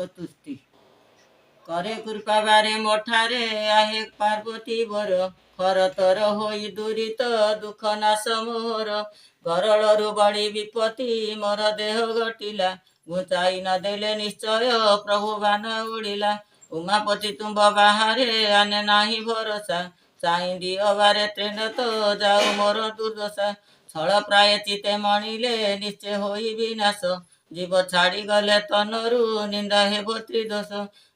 तुष्टि करे कृपा बारे मठारे आहे पार्वती बर खरतर होई दुरित दुख नाश मोर गरलरु बड़ी विपत्ति मोर देह घटिला घुचाई न देले निश्चय प्रभु बाण उड़िला उमापति तुम्ब बाहारे आने नाही भरोसा चाहि दियो बारे ट्रेन तो जाऊ मोर दुर्दशा छल प्राय चिते मणिले निश्चय होई विनाश जीव छाड़ी गले तनरु निंदा हेबो त्रिदोष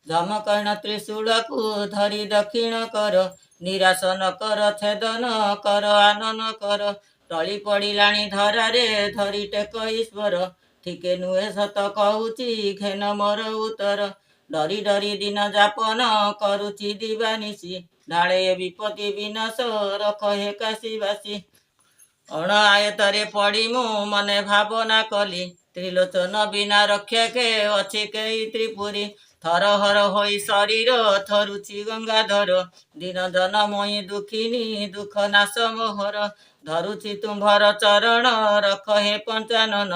धमकर्ण त्रिशूलकु धरी दक्षिण कर निराश न कर छेदन कर आनन कर टली पड़िलाणी धरारे धरी टेक ईश्वर ठीके नुहे सत कहूची घेन मोर उतर डरी डरी दिन जापन करुची दिवानिशी ढाळे विपत्ति विनाश रख हे काशीवासी अण आयतरे पड़ी मु मने भावना कली त्रिलोचन बिना रक्षा के अच्छी कई त्रिपुरी थर हर होई शरीर थरुची गंगाधर दिन जन मोई दुखिनी दुख नाश मोहर धरुची तुम्भर चरण रख हे पंचानन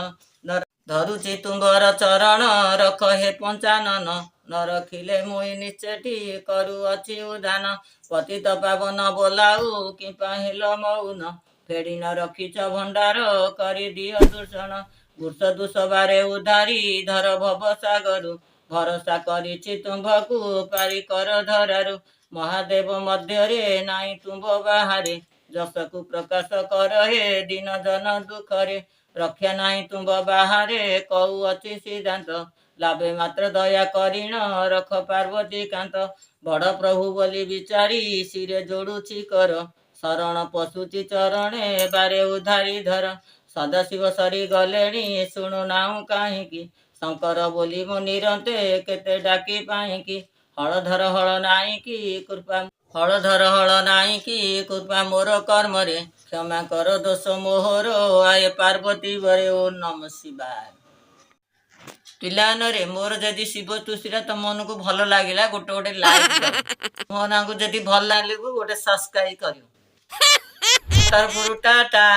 धरुची तुम्भर चरण रख हे पंचानन न रखिले मोई निश्चेटी करू अच्छी उदान पतित पावन बोलाऊ किपा हेल मौन फेड़ी न रखिच भंडार करी दियो दूषण गुर्ष दुष बारे उधारी धर भव सागरु भरोसा करिछि तुम्भकु पारी कर धरारु महादेव मध्यरे नाई तुम्भ बाहारे जसकु प्रकाश कर हे दिन जन दुखरे रक्षा नाही तुम्भ बाहारे कहू अछि सिद्धांत लाभे मात्र दया करिण रख पार्वती कांत बड़ प्रभु बोली विचारी सिरे जोड़ुछि कर शरण पशुची चरणे बारे उधारी धर सदाशिव सरी गलेणी शुणु नाहु काहींकी शंकर बोली मो निरंते केते डाकी पाईकी हलधर हल नाई की कृपा हलधर हल नाई की कृपा मोर कर्मरे क्षमा कर दोष मोहर आए पार्वती बरे ओ नम शिवाय पिलाने मोर जदि शिव तुष्टिरा तुम मन को भल लगे गोटे गोटे लाइक मो ना को जदि भल लगे गोटे सब्सक्राइब कर तरफ टाटा।